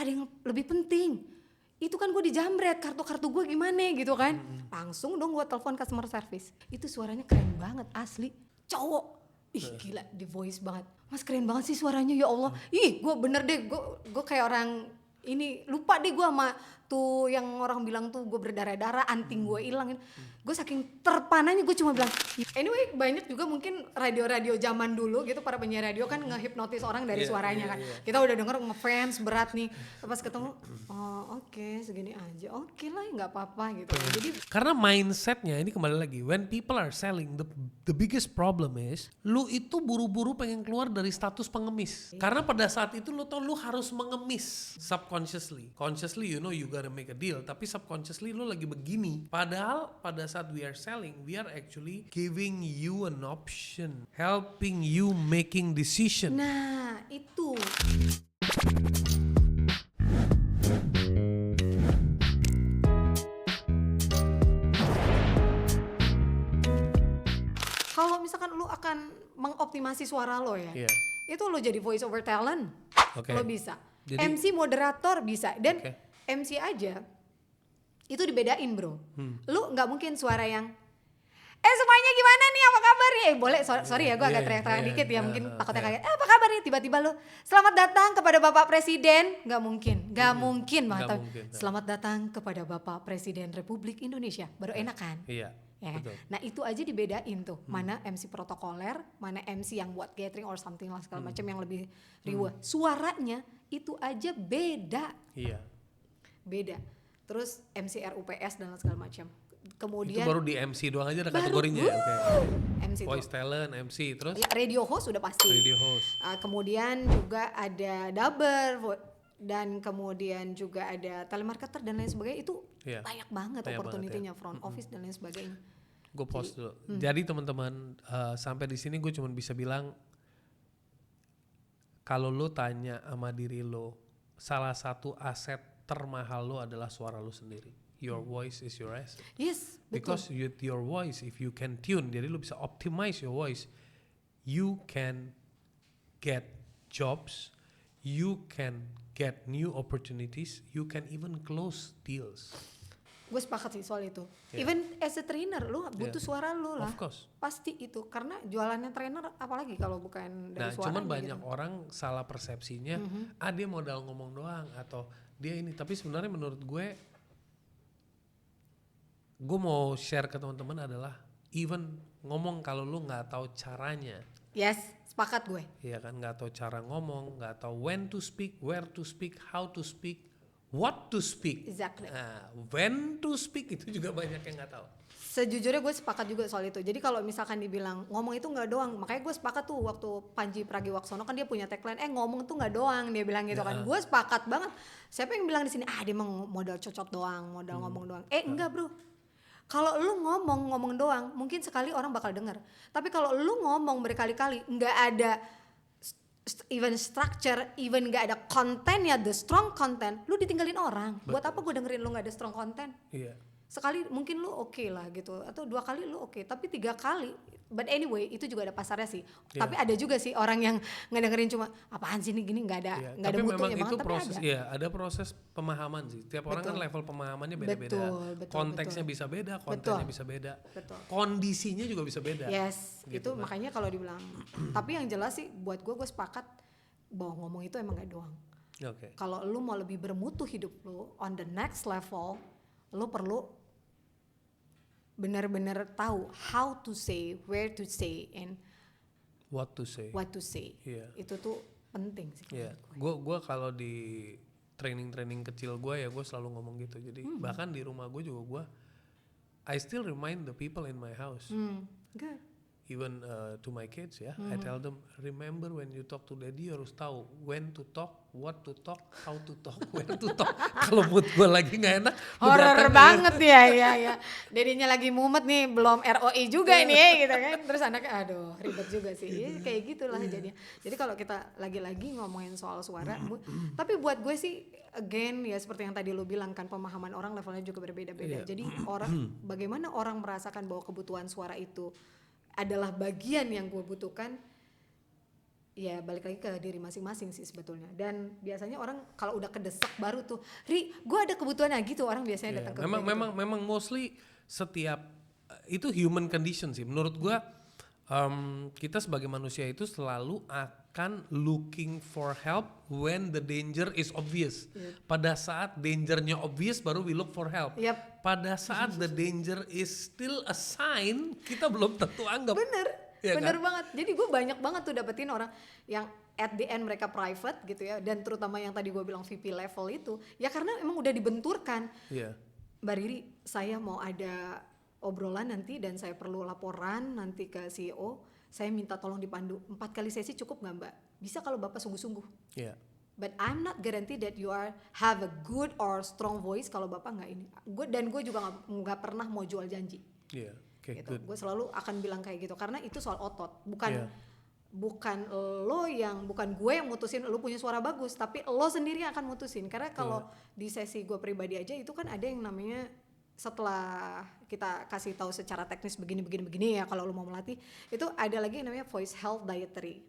ada yang lebih penting. Itu kan gue dijamret, kartu gue gimana gitu kan. Langsung dong gue telepon customer service. Itu suaranya keren banget, asli. Cowok. Ih gila, di voice banget. Mas keren banget sih suaranya, ya Allah. Ih gue bener deh, gue kayak orang ini, lupa deh gue sama tuh yang orang bilang tuh gue berdarah-darah, anting gue hilangin. Gue saking terpananya gue cuma bilang. Anyway, banyak juga mungkin radio-radio zaman dulu gitu, para penyiar radio kan ngehipnotis orang dari suaranya kan. Kita udah denger ngefans berat nih, pas ketemu oh oke, segini aja, oke lah nggak apa-apa gitu. Jadi Karena mindsetnya ini kembali lagi, when people are selling, the biggest problem is lu itu buru-buru pengen keluar dari status pengemis. Karena pada saat itu lu tau lu harus mengemis subconsciously. Consciously you know you gotta make a deal, tapi subconsciously lu lagi begini. Padahal pada saat we are selling, we are actually giving you an option, helping you making decision. nah itu. Kalau misalkan lu akan mengoptimasi suara lo ya, Iya. itu lo jadi voice over talent, Oke. lo bisa. Jadi- MC moderator bisa, dan Oke. MC aja itu dibedain bro. Lu nggak mungkin suara yang semuanya gimana nih, apa kabar nih? Boleh, sorry ya gue agak teriak-teriak dikit ya, mungkin takutnya kaget. Apa kabar nih? Tiba-tiba lu selamat datang kepada Bapak Presiden. Nggak mungkin banget. Nggak Tapi mungkin. selamat datang kepada Bapak Presiden Republik Indonesia. Baru enak kan? Iya. Ya kan? Betul. Nah itu aja dibedain tuh, mana MC protokoler, mana MC yang buat catering or something lah segala macam yang lebih riuh. Suaranya itu aja beda. Iya. Terus MC RUPS dan segala macam. Kemudian Itu baru di MC doang aja ada baru, kategorinya. Oke. MC Voice tuh. talent, MC, terus Ya, radio host sudah pasti. radio host. Kemudian juga ada dubber dan kemudian juga ada telemarketer dan lain sebagainya. Itu Iya. banyak banget Banyak opportunity-nya, front office dan lain sebagainya. Gue post dulu. Jadi teman-teman sampai di sini gue cuma bisa bilang kalau lo tanya sama diri lo, salah satu aset termahal lo adalah suara lo sendiri. Your voice is your asset. Yes, betul. Because with your voice, if you can tune, jadi lo bisa optimize your voice, you can get jobs, you can get new opportunities, you can even close deals. Gue sepakat sih soal itu. Yeah. Even as a trainer lu butuh Yeah. suara lu lah. Of course. Pasti itu, karena jualannya trainer apalagi kalau bukan Nah, dari suara. cuman banyak orang salah persepsinya, dia modal ngomong doang atau dia ini. Tapi sebenarnya menurut gue mau share ke teman-teman adalah even ngomong kalau lu nggak tahu caranya, Yes, sepakat gue. ya kan, nggak tahu cara ngomong, nggak tahu when to speak, where to speak, how to speak, what to speak. Exactly. Nah, when to speak itu juga banyak yang nggak tahu. Sejujurnya gue sepakat juga soal itu. Jadi kalau misalkan dibilang ngomong itu nggak doang, makanya gue sepakat tuh waktu Panji Pragiwaksono kan dia punya tagline, ngomong tuh nggak doang, dia bilang gitu kan. Gue sepakat banget. Siapa yang bilang di sini dia emang modal cocok doang, modal ngomong doang. Enggak bro. Kalau lu ngomong doang, mungkin sekali orang bakal denger. Tapi kalau lu ngomong berkali-kali, nggak ada even structure, even nggak ada kontennya, the strong content, lu ditinggalin orang. Buat apa gue dengerin lu nggak ada strong content? Iya. Sekali mungkin lu oke lah gitu, atau 2 kali lu oke, tapi 3 kali, but anyway itu juga ada pasarnya sih. Yeah. Tapi ada juga sih orang yang ngedengerin cuma apaan sih ini gini, nggak ada Iya, nggak ada tapi mutunya memang banget, itu tapi proses, ada. ya ada proses pemahaman sih. Tiap orang kan Betul. level pemahamannya beda-beda. Betul, Konteksnya bisa beda, kontennya bisa beda. Betul. Kondisinya juga bisa beda. Yes, Gitu itu kan. makanya kalau dibilang. Tapi yang jelas sih buat gue sepakat bahwa ngomong itu emang gak doang. Oke. Kalau lu mau lebih bermutu hidup lu on the next level, lu perlu benar-benar tahu how to say, where to say, and What to say. what to say. Iya. Itu tuh penting sih. Iya. Gue kalau di training kecil gue ya gue selalu ngomong gitu. Jadi bahkan di rumah gue juga gue I still remind the people in my house. Good. Even to my kids ya, I tell them remember when you talk to daddy harus tahu when to talk, what to talk, how to talk, when to talk. Kalau mood gue lagi nggak enak, lu Horor datang banget ya. Dedinya lagi mumet nih, belum ROI juga ini ya gitu kan. Terus anaknya aduh ribet juga sih. Ya, kayak gitulah jadinya. Jadi kalau kita lagi-lagi ngomongin soal suara, tapi buat gue sih again ya seperti yang tadi lo bilang kan, pemahaman orang levelnya juga berbeda-beda. Iya. Jadi bagaimana orang merasakan bahwa kebutuhan suara itu adalah bagian yang gue butuhkan, ya balik lagi ke diri masing-masing sih sebetulnya. Dan biasanya orang kalau udah kedesak baru tuh, Ri, gue ada kebutuhan gitu, orang biasanya datang ke gue. Memang mostly setiap itu human condition sih. Menurut gue kita sebagai manusia itu selalu akan looking for help when the danger is obvious. Pada saat dangernya obvious baru we look for help. Pada saat the danger is still a sign, kita belum tentu anggap. Bener banget. Jadi gue banyak banget tuh dapetin orang yang at the end mereka private gitu ya, dan terutama yang tadi gue bilang VP level itu, ya karena emang udah dibenturkan. Mbak Riri, saya mau ada obrolan nanti dan saya perlu laporan nanti ke CEO, saya minta tolong dipandu 4 kali sesi cukup nggak Mbak? Bisa kalau Bapak sungguh-sungguh. But I'm not guarantee that you have a good or strong voice kalau Bapak nggak ini. Gue juga nggak pernah mau jual janji. Gitu. Gue selalu akan bilang kayak gitu karena itu soal otot, bukan gue yang mutusin lo punya suara bagus, tapi lo sendiri yang akan mutusin. Karena kalau di sesi gue pribadi aja itu kan ada yang namanya, setelah kita kasih tahu secara teknis begini ya kalau lo mau melatih, itu ada lagi yang namanya voice health dietary.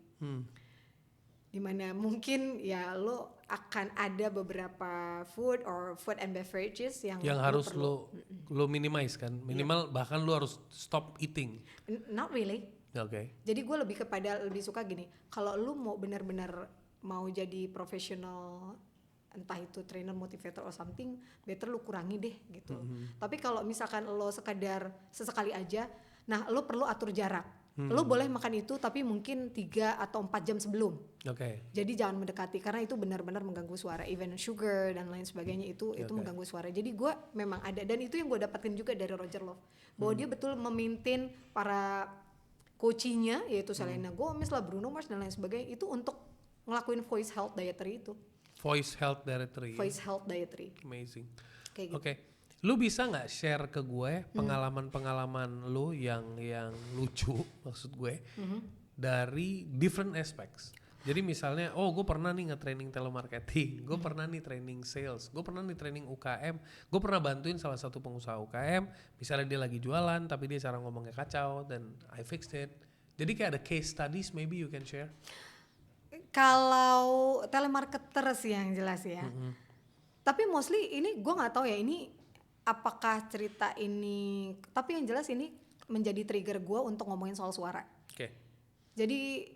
Dimana mungkin ya lo akan ada beberapa food and beverages yang harus lo minimize kan, minimal bahkan lo harus stop eating. Not really. Jadi gue lebih suka gini, kalau lo mau benar-benar mau jadi profesional, entah itu trainer, motivator or something, better lu kurangi deh gitu. Tapi kalau misalkan lo sesekali aja, nah lo perlu atur jarak. Lo boleh makan itu tapi mungkin 3 atau 4 jam sebelum. Jadi jangan mendekati karena itu benar-benar mengganggu suara, even sugar dan lain sebagainya itu mengganggu suara. Jadi gue memang ada, dan itu yang gue dapetin juga dari Roger Love, bahwa dia betul memaintain para coachingnya, yaitu Selena Gomez lah, Bruno Mars dan lain sebagainya, itu untuk ngelakuin voice health dietary itu. Voice health dietary. Amazing. Oke. Lu bisa nggak share ke gue pengalaman-pengalaman lu yang lucu, maksud gue, dari different aspects. Jadi misalnya, gue pernah nih nge-training telemarketing, gue pernah nih training sales, gue pernah nih training UKM, gue pernah bantuin salah satu pengusaha UKM, misalnya dia lagi jualan tapi dia cara ngomongnya kacau dan I fixed it. Jadi kayak ada case studies, maybe you can share. Kalau telemarketer sih yang jelas ya. Tapi mostly ini gue nggak tahu ya ini apakah cerita ini. Tapi yang jelas ini menjadi trigger gue untuk ngomongin soal suara. Jadi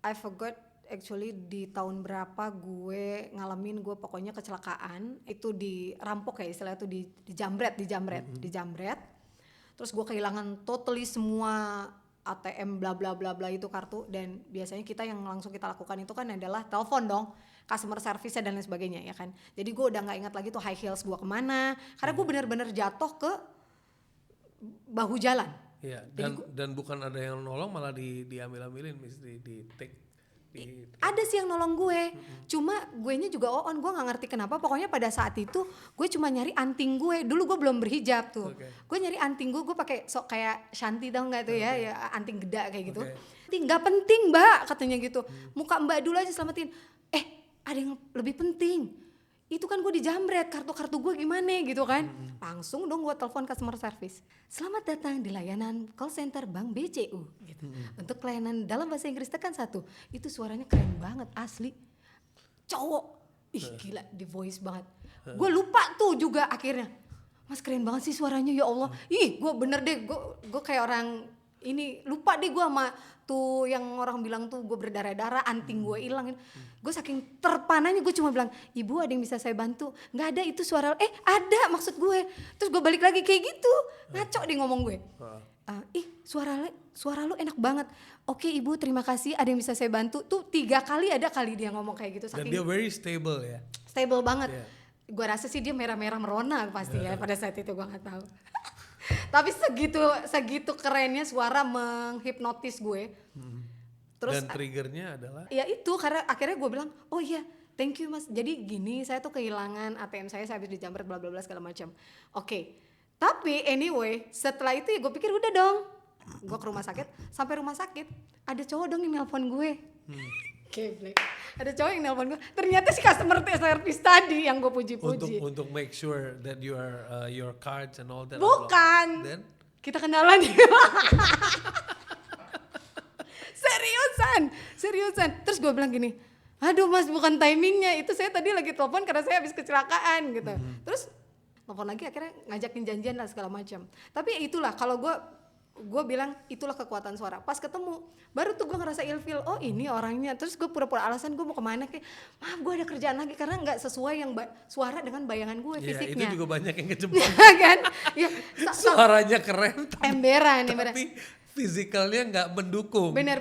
I forgot actually di tahun berapa gue ngalamin, gue pokoknya kecelakaan itu dirampok ya istilahnya itu dijamret. Terus gue kehilangan totally semua ATM bla bla bla bla itu kartu, dan biasanya kita yang langsung kita lakukan itu kan adalah telepon dong, customer service dan lain sebagainya ya kan. Jadi gue udah nggak ingat lagi tuh high heels gue kemana, karena gue benar-benar jatuh ke bahu jalan. Dan bukan ada yang nolong, malah diambil-ambilin, di take. Ada sih yang nolong gue, cuma guenya juga on, gue nggak ngerti kenapa. Pokoknya pada saat itu gue cuma nyari anting gue. Dulu gue belum berhijab tuh, gue nyari anting gue pakai sok kayak Shanti tau nggak tuh ya anting geda kayak gitu. Nggak penting Mbak katanya gitu, muka Mbak dulu aja selamatin. Ada yang lebih penting. Itu kan gue dijamret, kartu gue gimana gitu kan. Langsung dong gue telepon customer service. Selamat datang di layanan call center Bank BCU gitu. Untuk pelayanan dalam bahasa Inggris tekan 1. Itu suaranya keren banget asli. Cowok. Gila di voice banget. Gue lupa tuh juga akhirnya. Mas keren banget sih suaranya ya Allah. Gue bener deh, gue kayak orang ini lupa deh gue sama tuh yang orang bilang tuh gue berdarah-darah, anting gue hilang. Gue saking terpananya gue cuma bilang, ibu ada yang bisa saya bantu? Nggak ada, itu suara ada maksud gue. Terus gue balik lagi kayak gitu, ngaco dia ngomong gue. Suara lu enak banget. Oke ibu, terima kasih, ada yang bisa saya bantu? Tuh 3 kali ada kali dia ngomong kayak gitu. Dan dia very stable ya. Stable banget. Gue rasa sih dia merah-merah merona pasti ya pada saat itu, gue nggak tahu. Tapi segitu kerennya suara menghipnotis gue. Terus dan triggernya adalah? Ya itu, karena akhirnya gue bilang, oh iya thank you mas. Jadi gini, saya tuh kehilangan ATM saya habis dijamret bla bla bla segala macam. Oke. Tapi anyway, setelah itu ya gue pikir udah dong. Gue ke rumah sakit, sampai rumah sakit ada cowok dong yang nelpon gue. Geblek. Ada cowok yang nelpon gue. Ternyata si customer service tadi yang gue puji-puji. Untuk make sure that your cards and all that. Bukan. Then? Kita kenalan. seriusan. Terus gue bilang gini, aduh mas bukan timingnya, itu saya tadi lagi telepon karena saya habis kecelakaan gitu. Terus telepon lagi akhirnya ngajakin janjian lah segala macam. Tapi itulah kalau gue bilang itulah kekuatan suara. Pas ketemu baru tuh gue ngerasa ilfeel, oh ini orangnya. Terus gue pura-pura alasan gue mau kemana, kayak maaf gue ada kerjaan lagi karena nggak sesuai yang suara dengan bayangan gue fisiknya. Itu juga banyak yang kejebak. Kan ya, Suaranya keren emberan. tapi fisikalnya nggak mendukung. Benar.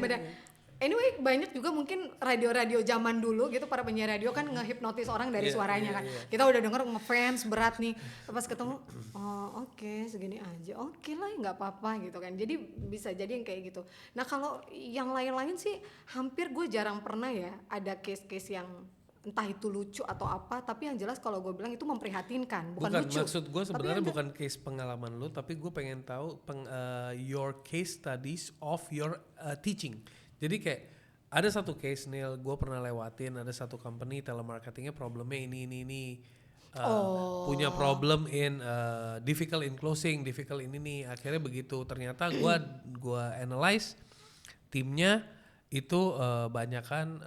Anyway, banyak juga mungkin radio-radio zaman dulu gitu, para penyiar radio kan ngehipnotis orang dari suaranya kan. Kita udah denger ngefans berat nih, pas ketemu, oh oke, segini aja, oke lah nggak apa-apa gitu kan. Jadi bisa jadi yang kayak gitu. Nah kalau yang lain-lain sih hampir gue jarang pernah ya ada case-case yang entah itu lucu atau apa, tapi yang jelas kalau gue bilang itu memprihatinkan, bukan lucu. Maksud gue sebenarnya bukan case pengalaman lu, tapi gue pengen tahu your case studies of your teaching. Jadi kayak ada satu case Neil, gue pernah lewatin, ada satu company telemarketingnya problemnya ini punya problem in difficult in closing, difficult ini nih, akhirnya begitu. Ternyata gue analyze timnya itu banyakan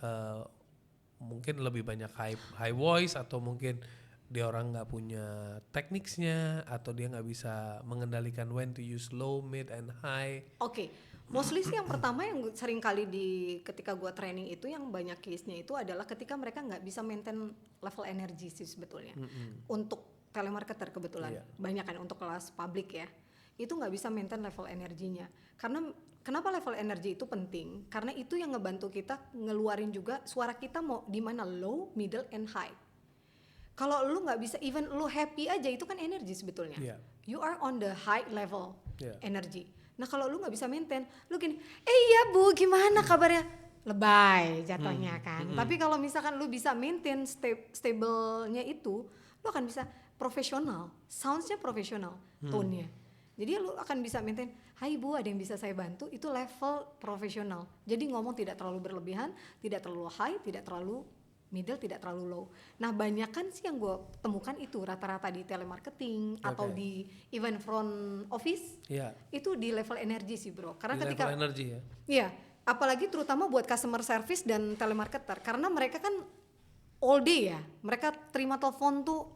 mungkin lebih banyak high voice, atau mungkin dia orang nggak punya tekniknya, atau dia nggak bisa mengendalikan when to use low, mid, and high. Oke. Mostly sih yang pertama yang sering kali ketika gua training itu yang banyak case-nya itu adalah ketika mereka nggak bisa maintain level energi sih sebetulnya. Untuk telemarketer kebetulan banyak kan, untuk kelas publik ya, itu nggak bisa maintain level energinya. Karena kenapa level energi itu penting? Karena itu yang ngebantu kita ngeluarin juga suara kita mau di mana, low, middle, and high. Kalau lu nggak bisa, even lu happy aja itu kan energi sebetulnya. You are on the high level energy. Nah kalau lu nggak bisa maintain, lu gini, iya bu, gimana kabarnya? Lebay jatuhnya kan. Tapi kalau misalkan lu bisa maintain stable-nya itu, lu akan bisa profesional, sounds-nya profesional, tone-nya. Jadi lu akan bisa maintain, hai bu, ada yang bisa saya bantu, itu level profesional. Jadi ngomong tidak terlalu berlebihan, tidak terlalu high, tidak terlalu middle, tidak terlalu low. Nah banyak kan sih yang gue temukan itu rata-rata di telemarketing atau di event front office, itu di level energi sih bro. Karena di ketika level energi ya. Iya, apalagi terutama buat customer service dan telemarketer, karena mereka kan all day ya, mereka terima telepon tuh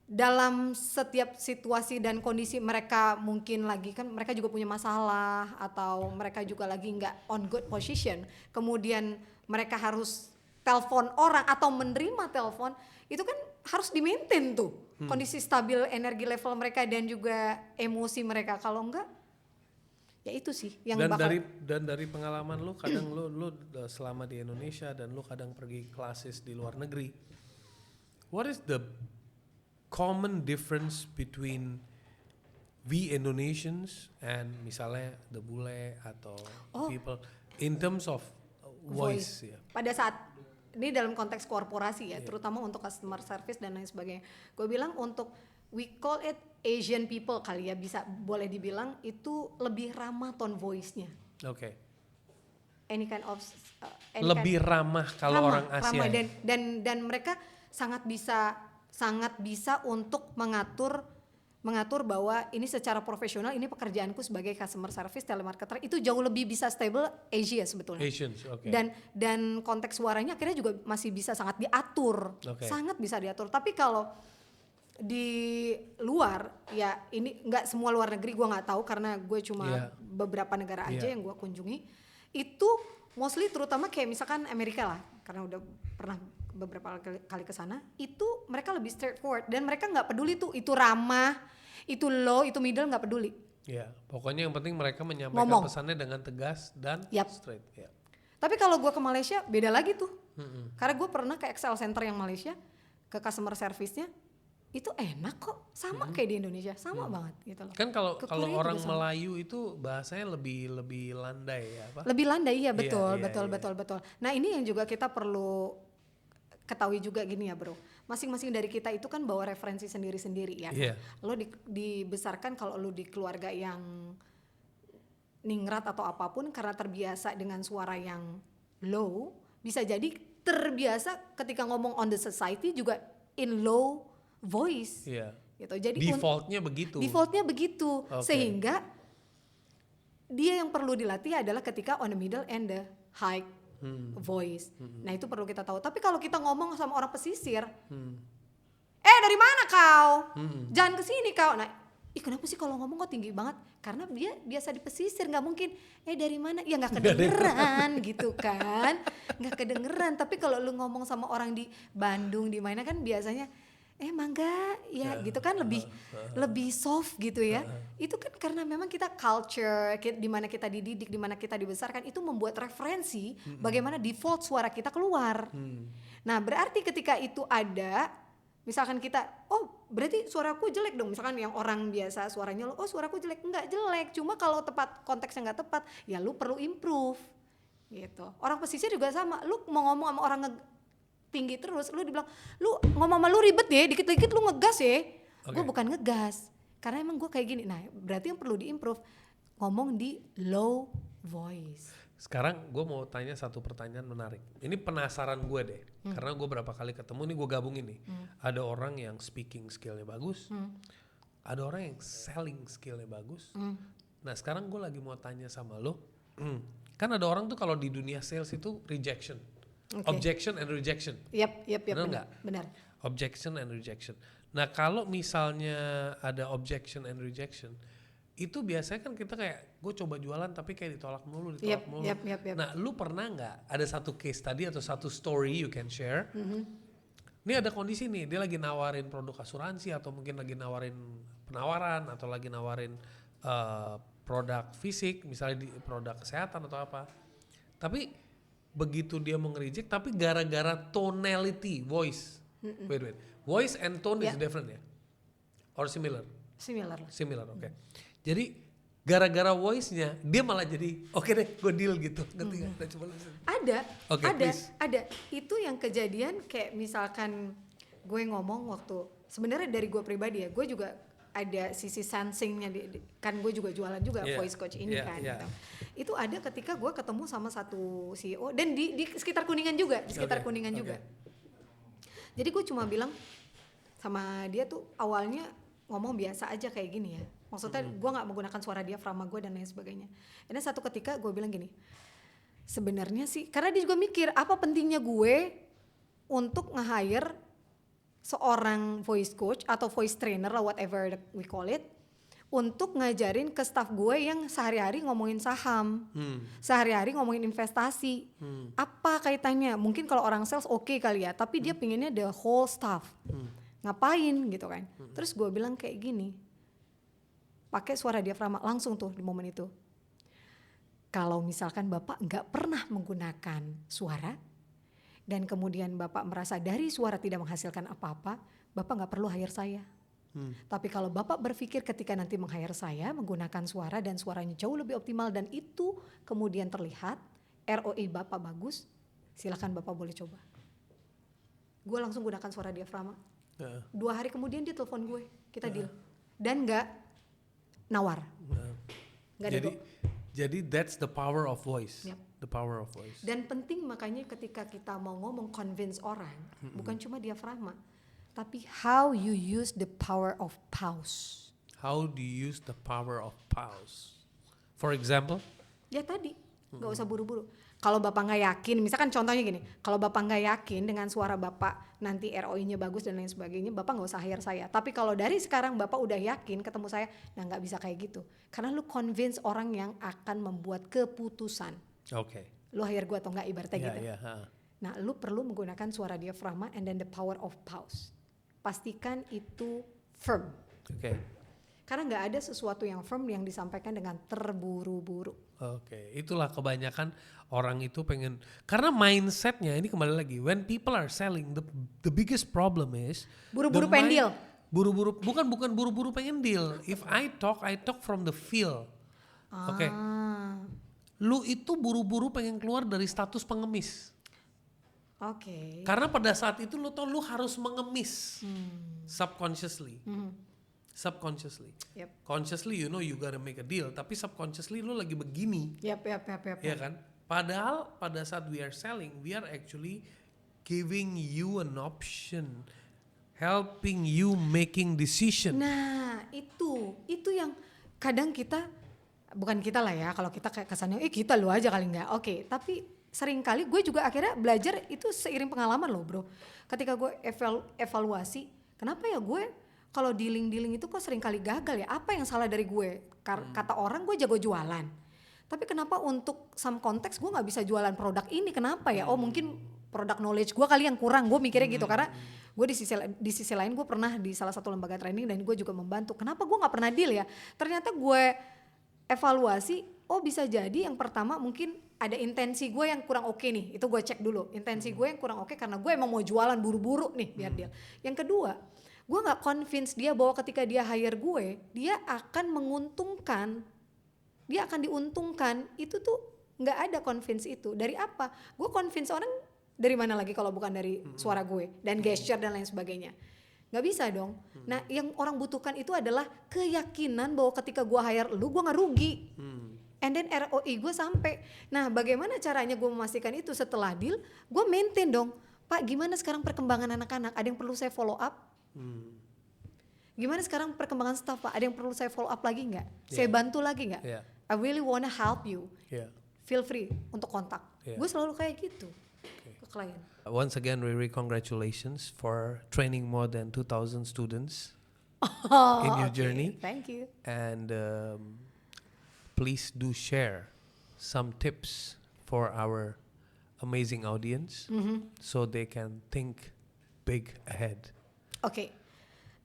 dalam setiap situasi dan kondisi. Mereka mungkin lagi kan, mereka juga punya masalah atau mereka juga lagi nggak on good position, kemudian mereka harus telepon orang atau menerima telepon, itu kan harus di-maintain tuh kondisi stabil energi level mereka dan juga emosi mereka. Kalau enggak ya itu sih yang dan dari pengalaman lu, kadang lu selama di Indonesia dan lu kadang pergi classes di luar negeri, what is the common difference between we Indonesians and misalnya the bule atau people in terms of voice ya? Pada saat ini dalam konteks korporasi ya, terutama untuk customer service dan lain sebagainya. Gue bilang untuk we call it Asian people kali ya, bisa boleh dibilang itu lebih ramah tone voice-nya. Oke. Any kind of lebih ramah kalau orang Asia. Ramah dan mereka sangat bisa untuk mengatur bahwa ini secara profesional, ini pekerjaanku sebagai customer service telemarketer itu jauh lebih bisa stable Asia sebetulnya. Asians, okay. Dan konteks suaranya akhirnya juga masih bisa sangat diatur, sangat bisa diatur. Tapi kalau di luar ya, ini nggak semua luar negeri, gue nggak tahu karena gue cuma beberapa negara aja yang gue kunjungi. Itu mostly terutama kayak misalkan Amerika lah, karena udah pernah beberapa kali ke sana, itu mereka lebih straightforward dan mereka nggak peduli tuh itu ramah, itu low, itu middle, nggak peduli. Ya, pokoknya yang penting mereka menyampaikan pesannya dengan tegas dan straight. Ya. Tapi kalau gue ke Malaysia beda lagi tuh, karena gue pernah ke Excel Center yang Malaysia, ke customer service-nya itu enak kok, sama kayak di Indonesia, sama banget gitu loh. Kan kalau orang Melayu itu bahasanya lebih landai ya, apa? Lebih landai ya, betul. Nah ini yang juga kita perlu ketahui juga gini ya bro, masing-masing dari kita itu kan bawa referensi sendiri-sendiri ya. Lo dibesarkan kalau lo di keluarga yang ningrat atau apapun, karena terbiasa dengan suara yang low, bisa jadi terbiasa ketika ngomong on the society juga in low voice. Gitu. Jadi defaultnya begitu. Sehingga dia yang perlu dilatih adalah ketika on the middle and the high voice. Nah itu perlu kita tahu. Tapi kalau kita ngomong sama orang pesisir, dari mana kau? Jangan kesini kau. Nah, kenapa sih kalau ngomong kok tinggi banget? Karena dia biasa di pesisir, nggak mungkin. Dari mana? Ya nggak kedengeran gitu kan? Nggak kedengeran. Tapi kalau lu ngomong sama orang di Bandung di mana kan biasanya, mangga, ya gitu kan lebih soft gitu ya. Itu kan karena memang kita culture, di mana kita dididik, di mana kita dibesarkan itu membuat referensi bagaimana default suara kita keluar. Nah berarti ketika itu ada, misalkan kita, berarti suaraku jelek dong. Misalkan yang orang biasa suaranya, suaraku jelek. Enggak jelek, cuma kalau konteksnya nggak tepat, ya lu perlu improve gitu. Orang pesisir juga sama, lu mau ngomong sama orang tinggi terus, lu dibilang, lu ngomong sama lu ribet ya, dikit-dikit lu ngegas ya. Gue bukan ngegas, karena emang gue kayak gini. Nah berarti yang perlu diimprove, ngomong di low voice. Sekarang gue mau tanya satu pertanyaan menarik. Ini penasaran gue deh, karena gue berapa kali ketemu nih, gue gabungin nih. Ada orang yang speaking skillnya bagus, ada orang yang selling skillnya bagus. Nah sekarang gue lagi mau tanya sama lo, kan ada orang tuh kalau di dunia sales itu rejection, objection and rejection. Yep, benar nggak? Benar. Objection and rejection. Nah kalau misalnya ada objection and rejection, itu biasanya kan kita kayak, gue coba jualan tapi kayak ditolak mulu. Yep. Nah lu pernah nggak ada satu case tadi atau satu story you can share? Ini ada kondisi nih, dia lagi nawarin produk asuransi atau mungkin lagi nawarin penawaran atau lagi nawarin produk fisik, misalnya di produk kesehatan atau apa. Tapi begitu dia mau nge-reject, tapi gara-gara tonality, voice. Wait. Voice and tone is different ya? Or similar? Similar, oke. Jadi gara-gara voice-nya dia malah jadi oke deh gue deal gitu. Ngerti gak? Ada. Itu yang kejadian kayak misalkan gue ngomong waktu, sebenarnya dari gue pribadi ya, gue juga ada sisi sensingnya, kan gue juga jualan juga voice coach ini kan. Gitu. Itu ada ketika gue ketemu sama satu CEO dan di sekitar Kuningan juga, juga. Jadi gue cuma bilang sama dia tuh awalnya ngomong biasa aja kayak gini ya. Maksudnya gue gak menggunakan suara diafragma gue dan lain sebagainya. Dan satu ketika gue bilang gini, sebenarnya sih, karena dia juga mikir apa pentingnya gue untuk nge-hire seorang voice coach atau voice trainer lah, whatever we call it, untuk ngajarin ke staff gue yang sehari-hari ngomongin saham, sehari-hari ngomongin investasi. Apa kaitannya? Mungkin kalau orang sales oke kali ya, tapi dia pinginnya the whole staff. Ngapain gitu kan? Terus gue bilang kayak gini, pakai suara diafragma langsung tuh di momen itu. Kalau misalkan Bapak nggak pernah menggunakan suara dan kemudian Bapak merasa dari suara tidak menghasilkan apa-apa, Bapak nggak perlu hire saya. Tapi kalau Bapak berpikir ketika nanti meng-hire saya menggunakan suara dan suaranya jauh lebih optimal dan itu kemudian terlihat ROI Bapak bagus, silakan Bapak boleh coba. Gue langsung gunakan suara diafragma. 2 hari kemudian dia telepon gue, kita deal. Dan nggak nawar. Jadi that's the power of voice. Yep. The power of voice. Dan penting makanya ketika kita mau ngomong convince orang, bukan cuma diafragma, tapi how you use the power of pause. How do you use the power of pause? For example? Ya tadi, nggak usah buru-buru. Kalau Bapak nggak yakin, misalkan contohnya gini, kalau Bapak nggak yakin dengan suara Bapak nanti ROI-nya bagus dan lain sebagainya, Bapak nggak usah hire saya. Tapi kalau dari sekarang Bapak udah yakin ketemu saya, nah nggak bisa kayak gitu. Karena lu convince orang yang akan membuat keputusan. Oke. Lu hire gue atau nggak ibaratnya gitu. Yeah. Nah lu perlu menggunakan suara diafragma and then the power of pause. Pastikan itu firm. Oke. Karena nggak ada sesuatu yang firm yang disampaikan dengan terburu-buru. Oke, itulah kebanyakan orang itu pengen, karena mindsetnya ini kembali lagi, when people are selling, the biggest problem is buru-buru pengen deal. Bukan buru-buru pengen deal. If I talk from the feel. Oke. Lu itu buru-buru pengen keluar dari status pengemis. Oke. Karena pada saat itu lu tau lu harus mengemis subconsciously. Subconsciously. Yep. Consciously you know you gotta make a deal, tapi subconsciously lu lagi begini. Yep. Ya kan? Padahal pada saat we are selling, we are actually giving you an option, helping you making decision. Nah, itu yang kadang kita bukan kita lah ya, kalau kita kayak kesannya kita lu aja kali nggak. Oke, tapi seringkali gue juga akhirnya belajar itu seiring pengalaman loh bro. Ketika gue evaluasi, kenapa ya gue kalau dealing itu kok seringkali gagal ya, apa yang salah dari gue? Kata orang gue jago jualan, tapi kenapa untuk some konteks gue nggak bisa jualan produk ini, kenapa ya? Oh mungkin produk knowledge gue kali yang kurang, gue mikirnya gitu. Karena gue di sisi lain gue pernah di salah satu lembaga training dan gue juga membantu. Kenapa gue nggak pernah deal ya? Ternyata gue evaluasi, oh bisa jadi yang pertama mungkin ada intensi gue yang kurang oke nih, itu gue cek dulu. Intensi gue yang kurang oke karena gue emang mau jualan buru-buru nih biar deal. Yang kedua, gue nggak convince dia bahwa ketika dia hire gue, dia akan menguntungkan, dia akan diuntungkan. Itu tuh nggak ada convince itu. Dari apa? Gue convince orang dari mana lagi kalau bukan dari suara gue dan gesture dan lain sebagainya. Nggak bisa dong. Nah yang orang butuhkan itu adalah keyakinan bahwa ketika gue hire lu, gue nggak rugi. And then ROI gue sampai. Nah bagaimana caranya gue memastikan itu? Setelah deal, gue maintain dong. Pak gimana sekarang perkembangan anak-anak? Ada yang perlu saya follow up? Gimana sekarang perkembangan staff Pak? Ada yang perlu saya follow up lagi nggak? Saya bantu lagi nggak? I really wanna help you. Feel free untuk kontak. Gue selalu kayak gitu ke klien. Once again, Riri, congratulations for training more than 2,000 students in your journey. Thank you. And please do share some tips for our amazing audience so they can think big ahead. Oke,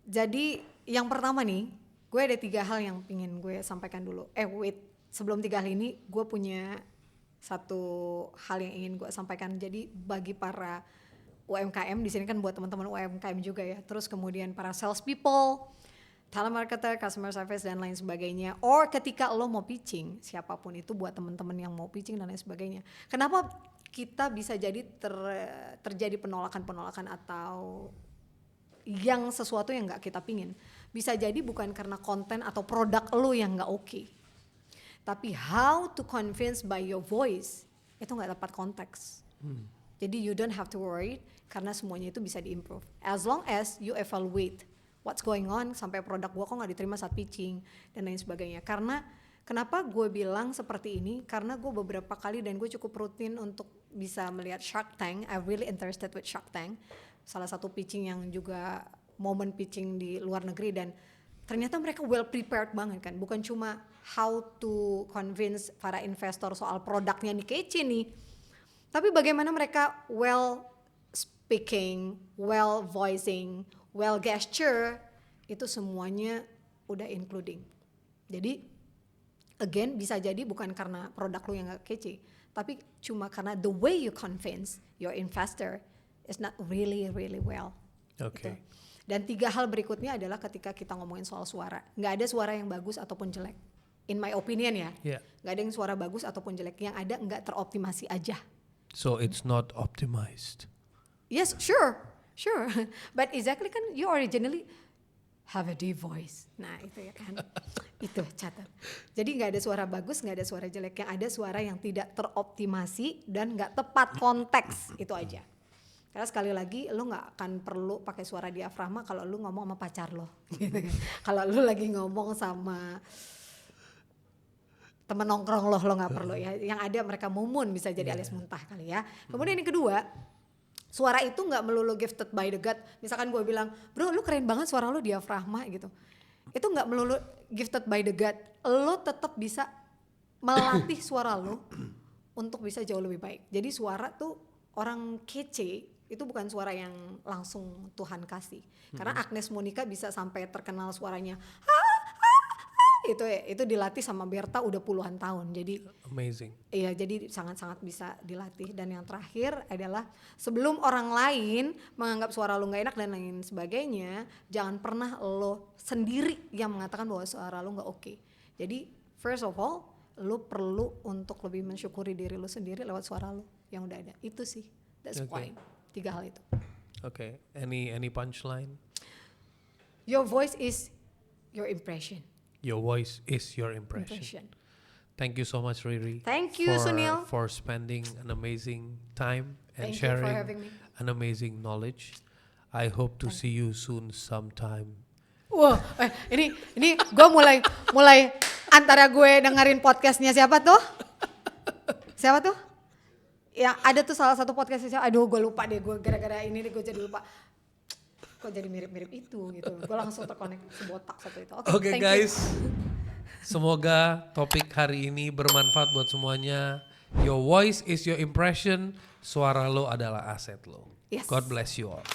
jadi yang pertama nih, gue ada 3 hal yang ingin gue sampaikan dulu. Sebelum 3 hal ini, gue punya satu hal yang ingin gue sampaikan. Jadi bagi para UMKM di sini kan buat teman-teman UMKM juga ya. Terus kemudian para sales people, telemarketer, customer service dan lain sebagainya. Or ketika lo mau pitching, siapapun itu buat teman-teman yang mau pitching dan lain sebagainya. Kenapa kita bisa jadi terjadi penolakan atau yang sesuatu yang nggak kita pingin? Bisa jadi bukan karena konten atau produk lo yang nggak oke. Tapi how to convince by your voice itu nggak tepat konteks. Jadi you don't have to worry karena semuanya itu bisa diimprove. As long as you evaluate what's going on sampai produk gue kok nggak diterima saat pitching dan lain sebagainya. Karena kenapa gue bilang seperti ini? Karena gue beberapa kali dan gue cukup rutin untuk bisa melihat Shark Tank. I'm really interested with Shark Tank. Salah satu pitching yang juga momen pitching di luar negeri dan ternyata mereka well prepared banget kan. Bukan cuma how to convince para investor soal produknya nih kece nih. Tapi bagaimana mereka well speaking, well voicing, well gesture, itu semuanya udah including. Jadi again bisa jadi bukan karena produk lu yang gak kece, tapi cuma karena the way you convince your investor is not really well. Okay. Gitu. Dan 3 hal berikutnya adalah ketika kita ngomongin soal suara. Gak ada suara yang bagus ataupun jelek. In my opinion ya. Gak ada yang suara bagus ataupun jelek. Yang ada gak teroptimasi aja. So it's not optimized. Yes, sure. But exactly kan you originally have a deep voice. Nah itu ya kan. Itu catat. Jadi gak ada suara bagus, gak ada suara jelek. Yang ada suara yang tidak teroptimasi dan gak tepat konteks. Itu aja. Karena sekali lagi lo gak akan perlu pakai suara diafragma kalau lo ngomong sama pacar lo. Gitu kan. Kalau lo lagi ngomong sama temen nongkrong lo gak perlu ya. Yang ada mereka mumun bisa jadi alias muntah kali ya. Kemudian yang kedua, suara itu gak melulu gifted by the God. Misalkan gue bilang, bro lu keren banget suara lo diafragma gitu. Itu gak melulu gifted by the God. Lo tetap bisa melatih suara lo untuk bisa jauh lebih baik. Jadi suara tuh orang kece itu bukan suara yang langsung Tuhan kasih. Karena Agnes Monica bisa sampai terkenal suaranya itu dilatih sama Berta udah puluhan tahun. Jadi amazing. Iya, jadi sangat-sangat bisa dilatih. Dan yang terakhir adalah sebelum orang lain menganggap suara lo gak enak dan lain sebagainya, jangan pernah lo sendiri yang mengatakan bahwa suara lo gak oke. Jadi first of all, lo perlu untuk lebih mensyukuri diri lo sendiri lewat suara lo yang udah ada. Itu sih, that's the point. 3 hal itu. Okay, any punchline? Your voice is your impression. Your voice is your impression. Thank you so much, Riri. Thank you, Sunil. For spending an amazing time and Thank you for sharing having me. an amazing knowledge. I hope to see you soon sometime. Wah, ini gue mulai Antara gue dengerin podcastnya siapa tuh? Siapa tuh? Ya ada tuh salah satu podcastnya siapa? Aduh gue lupa deh, gue gara-gara ini gue jadi lupa. Kok jadi mirip-mirip itu gitu. Gue langsung terkonek sebotak satu itu. Oke guys, semoga topik hari ini bermanfaat buat semuanya. Your voice is your impression. Suara lo adalah aset lo. Yes. God bless you all.